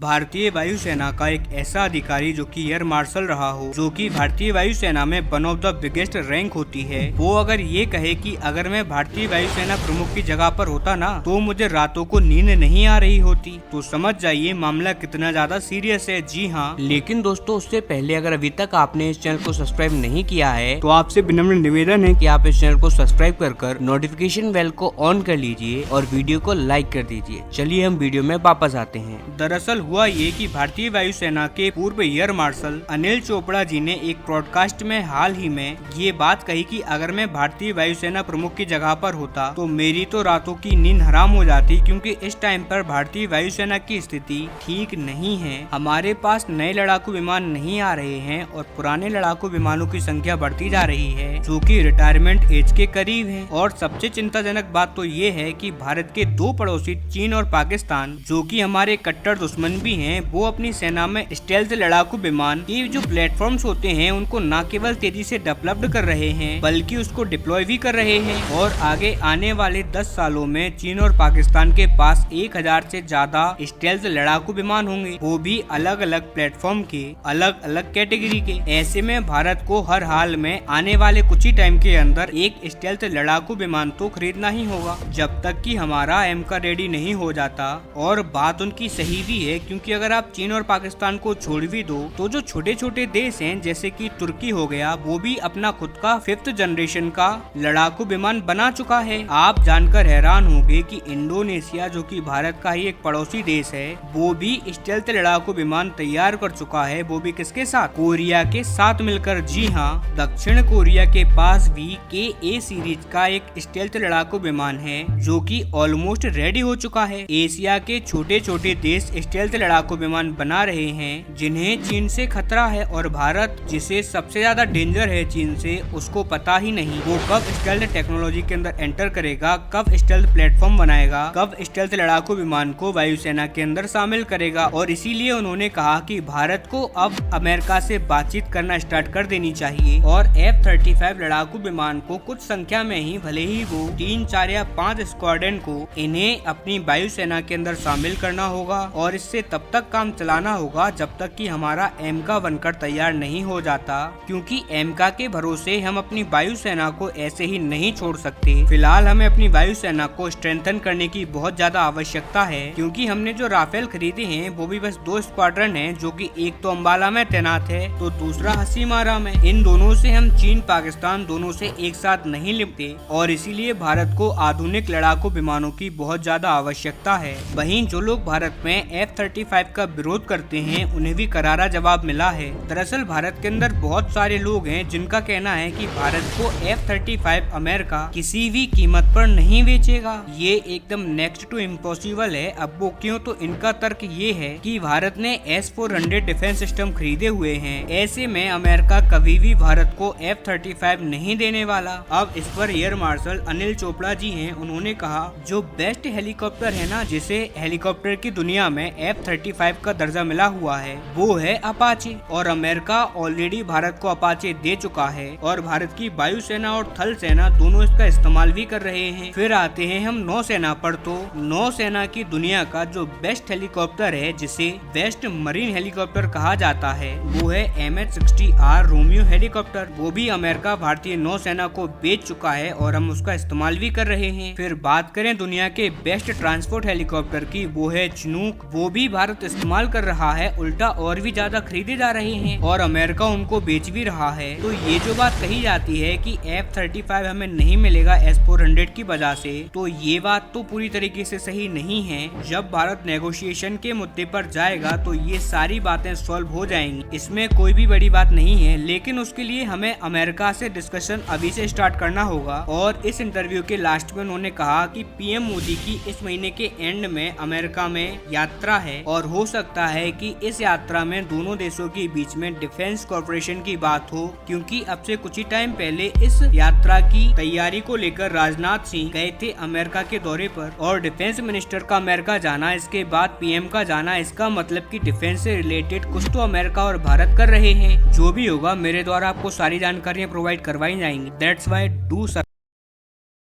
भारतीय वायुसेना का एक ऐसा अधिकारी जो कि एयर मार्शल रहा हो, जो कि भारतीय वायुसेना में one of the biggest rank होती है, वो अगर ये कहे कि अगर मैं भारतीय वायुसेना प्रमुख की जगह पर होता ना तो मुझे रातों को नींद नहीं आ रही होती, तो समझ जाइए मामला कितना ज्यादा सीरियस है। जी हाँ, लेकिन दोस्तों उससे पहले अगर अभी तक आपने इस चैनल को सब्सक्राइब नहीं किया है तो आपसे विनम्र निवेदन है कि आप इस चैनल को सब्सक्राइब कर नोटिफिकेशन बेल को ऑन कर लीजिए और वीडियो को लाइक कर दीजिए। चलिए हम वीडियो में वापस आते हैं। दरअसल हुआ ये कि भारतीय वायुसेना के पूर्व एयर मार्शल अनिल चोपड़ा जी ने एक ब्रॉडकास्ट में हाल ही में ये बात कही कि अगर मैं भारतीय वायुसेना प्रमुख की जगह पर होता तो मेरी तो रातों की नींद हराम हो जाती, क्योंकि इस टाइम पर भारतीय वायुसेना की स्थिति ठीक नहीं है। हमारे पास नए लड़ाकू विमान नहीं आ रहे हैं और पुराने लड़ाकू विमानों की संख्या बढ़ती जा रही है, जो कि रिटायरमेंट एज के करीब है। और सबसे चिंताजनक बात तो ये है कि भारत के दो पड़ोसी चीन और पाकिस्तान, जो कि हमारे कट्टर दुश्मन भी हैं, वो अपनी सेना में स्टेल्थ लड़ाकू विमान के जो प्लेटफॉर्म्स होते हैं उनको न केवल तेजी से डेवलप्ड कर रहे हैं बल्कि उसको डिप्लॉय भी कर रहे हैं। और आगे आने वाले 10 सालों में चीन और पाकिस्तान के पास 1000 से ज्यादा स्टेल्थ लड़ाकू विमान होंगे, वो भी अलग अलग प्लेटफॉर्म के, अलग अलग कैटेगरी के। ऐसे में भारत को हर हाल में आने वाले कुछ ही टाइम के अंदर एक स्टेल्थ लड़ाकू विमान तो खरीदना ही होगा, जब तक कि हमारा एमका रेडी नहीं हो जाता। और बात उनकी सही भी है, क्योंकि अगर आप चीन और पाकिस्तान को छोड़ भी दो तो जो छोटे छोटे देश हैं जैसे कि तुर्की हो गया, वो भी अपना खुद का 5th जनरेशन का लड़ाकू विमान बना चुका है। आप जानकर हैरान होंगे कि इंडोनेशिया, जो कि भारत का ही एक पड़ोसी देश है, वो भी स्टेल्थ लड़ाकू विमान तैयार कर चुका है। वो भी किसके साथ? कोरिया के साथ मिलकर। जी हाँ, दक्षिण कोरिया के पास भी KA सीरीज का एक स्टेल्थ लड़ाकू विमान है जो कि ऑलमोस्ट रेडी हो चुका है। एशिया के छोटे छोटे देश स्टेल्थ लड़ाकू विमान बना रहे हैं जिन्हें चीन से खतरा है, और भारत, जिसे सबसे ज्यादा डेंजर है चीन से, उसको पता ही नहीं वो कब स्टेल्थ टेक्नोलॉजी के अंदर एंटर करेगा, कब स्टेल्थ प्लेटफॉर्म बनाएगा, कब स्टेल्थ लड़ाकू विमान को वायुसेना के अंदर शामिल करेगा। और इसीलिए उन्होंने कहा कि भारत को अब अमेरिका से बातचीत करना स्टार्ट कर देनी चाहिए और F-35 लड़ाकू विमान को कुछ संख्या में ही, भले ही वो 3, 4 या 5 स्क्वाड्रन को, इन्हें अपनी वायुसेना के अंदर शामिल करना होगा। और इससे तब तक काम चलाना होगा जब तक कि हमारा एमका बनकर तैयार नहीं हो जाता, क्योंकि एमका के भरोसे हम अपनी वायुसेना को ऐसे ही नहीं छोड़ सकते। फिलहाल हमें अपनी वायुसेना को स्ट्रेंथन करने की बहुत ज्यादा आवश्यकता है, क्योंकि हमने जो राफेल खरीदे हैं वो भी बस 2 स्क्वाड्रन हैं, जो कि एक तो अम्बाला में तैनात है तो दूसरा हसीमारा में। इन दोनों से हम चीन पाकिस्तान दोनों से एक साथ नहीं लिपटे, और इसीलिए भारत को आधुनिक लड़ाकू विमानों की बहुत ज्यादा आवश्यकता है। वहीं जो लोग भारत में F-35 का विरोध करते हैं उन्हें भी करारा जवाब मिला है। दरअसल भारत के अंदर बहुत सारे लोग हैं जिनका कहना है कि भारत को F-35 अमेरिका किसी भी कीमत पर नहीं बेचेगा। ये एकदम नेक्स्ट टू इम्पॉसिबल है। अब वो क्यों? तो इनका तर्क ये है कि भारत ने S-400 डिफेंस सिस्टम खरीदे हुए हैं, ऐसे में अमेरिका कभी भी भारत को F-35 नहीं देने वाला। अब इस पर एयर मार्शल अनिल चोपड़ा जी हैं, उन्होंने कहा जो बेस्ट हेलीकॉप्टर है ना, जिसे हेलीकॉप्टर की दुनिया में F-35 का दर्जा मिला हुआ है, वो है अपाचे। और अमेरिका ऑलरेडी भारत को अपाचे दे चुका है और भारत की वायुसेना और थल सेना दोनों इसका इस्तेमाल भी कर रहे हैं। फिर आते हैं हम नौसेना पर, तो नौसेना की दुनिया का जो बेस्ट हेलीकॉप्टर है, जिसे बेस्ट मरीन हेलीकॉप्टर कहा जाता है, वो है MH-60R रोमियो हेलीकॉप्टर। वो भी अमेरिका भारतीय नौसेना को बेच चुका है और हम उसका इस्तेमाल भी कर रहे हैं। फिर बात करें दुनिया के बेस्ट ट्रांसपोर्ट हेलीकॉप्टर की, वो है चिनूक। वो भी भारत इस्तेमाल कर रहा है, उल्टा और भी ज्यादा खरीदे जा रहे हैं और अमेरिका उनको बेच भी रहा है। तो ये जो बात कही जाती है कि F-35 हमें नहीं मिलेगा S-400 की वजह से, तो ये बात तो पूरी तरीके से सही नहीं है। जब भारत नेगोशिएशन के मुद्दे पर जाएगा तो ये सारी बातें सॉल्व हो जाएंगी, इसमें कोई भी बड़ी बात नहीं है। लेकिन उसके लिए हमें अमेरिका से डिस्कशन अभी से स्टार्ट करना होगा। और इस इंटरव्यू के लास्ट में उन्होंने कहा कि PM मोदी की इस महीने के एंड में अमेरिका में यात्रा है और हो सकता है कि इस यात्रा में दोनों देशों के बीच में डिफेंस कॉर्पोरेशन की बात हो, क्योंकि अब से कुछ ही टाइम पहले इस यात्रा की तैयारी को लेकर राजनाथ सिंह गए थे अमेरिका के दौरे पर। और डिफेंस मिनिस्टर का अमेरिका जाना, इसके बाद PM का जाना, इसका मतलब कि डिफेंस से रिलेटेड कुछ तो अमेरिका और भारत कर रहे हैं। जो भी होगा, मेरे द्वारा आपको सारी जानकारियां प्रोवाइड करवाई जाएंगी। That's why do